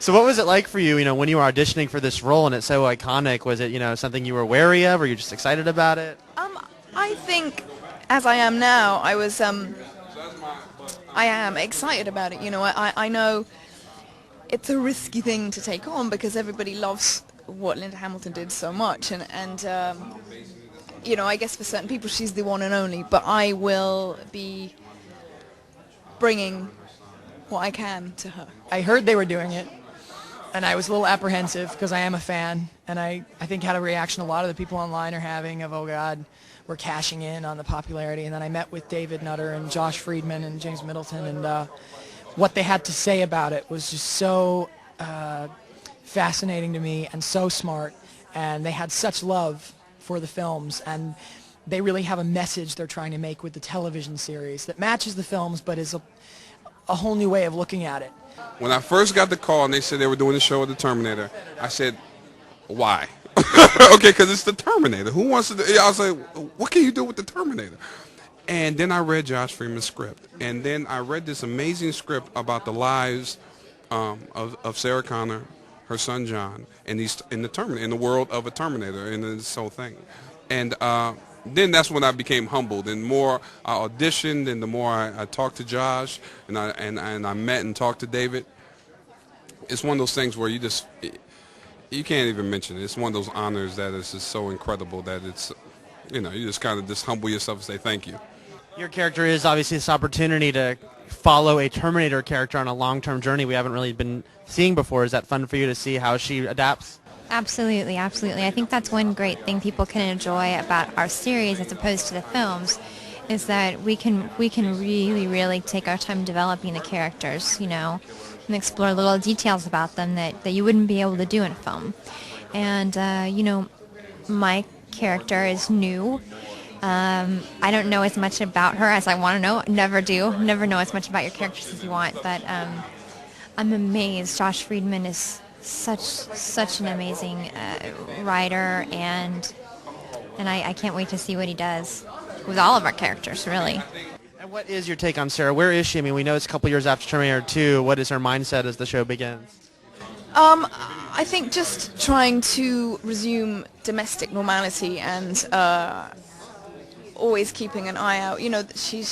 So what was it like for you, when you were auditioning for this role and it's so iconic? Was it, something you were wary of, or you just excited about it? I think, as I am now, I am excited about it. I know it's a risky thing to take on because everybody loves what Linda Hamilton did so much, and I guess for certain people she's the one and only. But I will be bringing what I can to her. I heard they were doing it, and I was a little apprehensive because I am a fan, and I think had a reaction a lot of the people online are having of, oh God, we're cashing in on the popularity. And then I met with David Nutter and Josh Friedman and James Middleton, and what they had to say about it was just so fascinating to me and so smart, and they had such love for the films, and they really have a message they're trying to make with the television series that matches the films but is a whole new way of looking at it. When I first got the call and they said they were doing the show with the Terminator, I said, why? Okay, because it's the Terminator. Who wants to do it? I was like, what can you do with the Terminator? And then I read Josh Freeman's script. And then I read this amazing script about the lives of Sarah Connor, her son John, and in the world of a Terminator, and this whole thing. And then that's when I became humbled, and more I auditioned, and the more I talked to Josh, and I met and talked to David. It's one of those things where you can't even mention it. It's one of those honors that is just so incredible that it's, you just kind of just humble yourself and say thank you. Your character is obviously this opportunity to follow a Terminator character on a long-term journey we haven't really been seeing before. Is that fun for you to see how she adapts? Absolutely, absolutely. I think that's one great thing people can enjoy about our series as opposed to the films, is that we can really, really take our time developing the characters, and explore little details about them that you wouldn't be able to do in a film. And, my character is new. I don't know as much about her as I want to know. Never do. Never know as much about your characters as you want. But I'm amazed. Josh Friedman is such an amazing writer, and I can't wait to see what he does with all of our characters, really. And what is your take on Sarah? Where is she? I mean, we know it's a couple years after Terminator 2. What is her mindset as the show begins? I think just trying to resume domestic normality and always keeping an eye out. She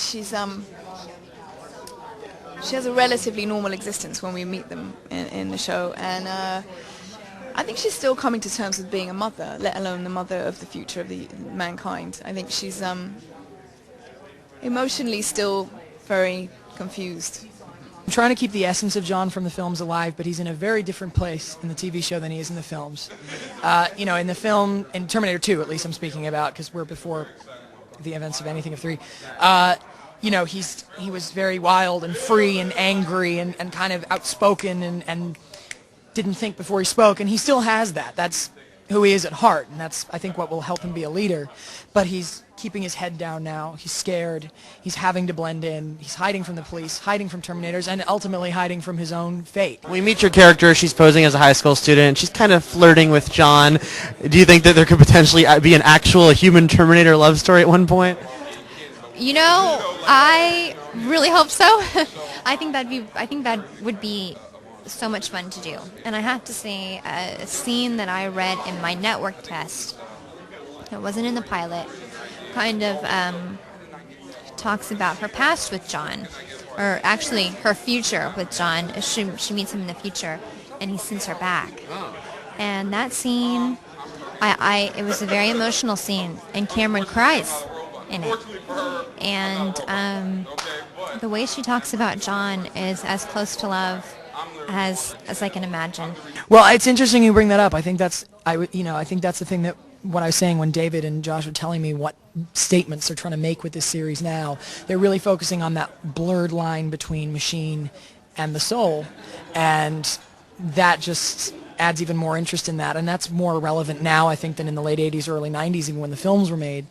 has a relatively normal existence when we meet them in the show, and I think she's still coming to terms with being a mother, let alone the mother of the future of the mankind. I think she's emotionally still very confused. I'm trying to keep the essence of John from the films alive, but he's in a very different place in the TV show than he is in the films. In the film, in Terminator 2 at least I'm speaking about, because we're before the events of anything of 3, he was very wild and free and angry and kind of outspoken and didn't think before he spoke, and he still has that. That's who he is at heart, and that's, I think, what will help him be a leader. But he's keeping his head down now. He's scared. He's having to blend in. He's hiding from the police, hiding from Terminators, and ultimately hiding from his own fate. We meet your character. She's posing as a high school student. She's kind of flirting with John. Do you think that there could potentially be an actual human Terminator love story at one point? I really hope so. I think that would be so much fun to do. And I have to say, a scene that I read in my network test, it wasn't in the pilot, kind of talks about her past with John, or actually her future with John. She meets him in the future, and he sends her back. And that scene, it was a very emotional scene, and Cameron cries in it. And the way she talks about John is as close to love as I can imagine. Well, it's interesting you bring that up. I think that's the thing that what I was saying when David and Josh were telling me what statements they're trying to make with this series now. They're really focusing on that blurred line between machine and the soul, and that just adds even more interest in that, and that's more relevant now, I think, than in the late 80s, early 90s, even when the films were made.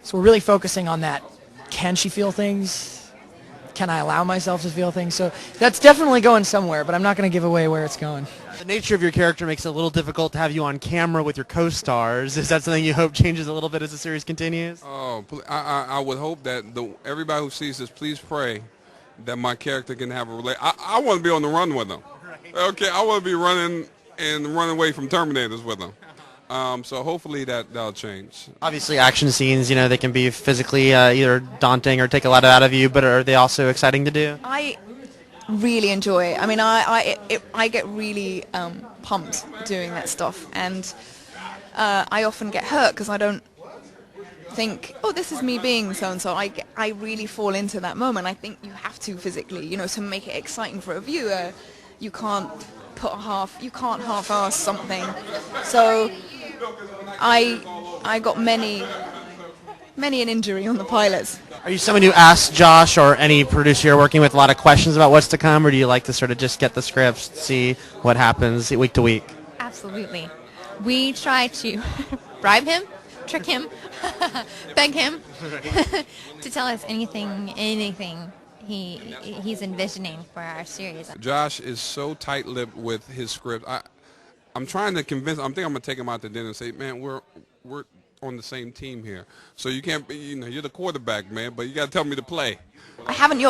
So we're really focusing on that. Can she feel things? Can I allow myself to feel things? So that's definitely going somewhere, but I'm not going to give away where it's going. The nature of your character makes it a little difficult to have you on camera with your co-stars. Is that something you hope changes a little bit as the series continues? Oh, I would hope that everybody who sees this, please pray that my character can have a relate. I want to be on the run with them. Okay, I want to be running away from Terminators with them. So hopefully that'll change. Obviously, action scenes, they can be physically either daunting or take a lot out of you, but are they also exciting to do? I really enjoy it. I mean, I get really pumped doing that stuff, and I often get hurt because I don't think, oh, this is me being so and so. I really fall into that moment. I think you have to physically, to make it exciting for a viewer. You can't half-ass something. So I got many an injury on the pilots. Are you someone who asks Josh or any producer you're working with a lot of questions about what's to come, or do you like to sort of just get the scripts, see what happens week to week? Absolutely. We try to bribe him, trick him, beg him to tell us anything he's envisioning for our series. Josh is so tight-lipped with his script. I'm trying to convince. I think I'm gonna take him out to dinner and say, man, we're on the same team here. So you can't be, you're the quarterback, man, but you got to tell me to play. I haven't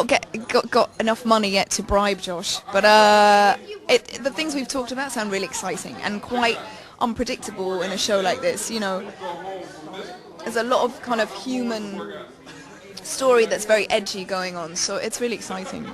got enough money yet to bribe Josh, but the things we've talked about sound really exciting and quite unpredictable in a show like this. There's a lot of kind of human story that's very edgy going on, so it's really exciting.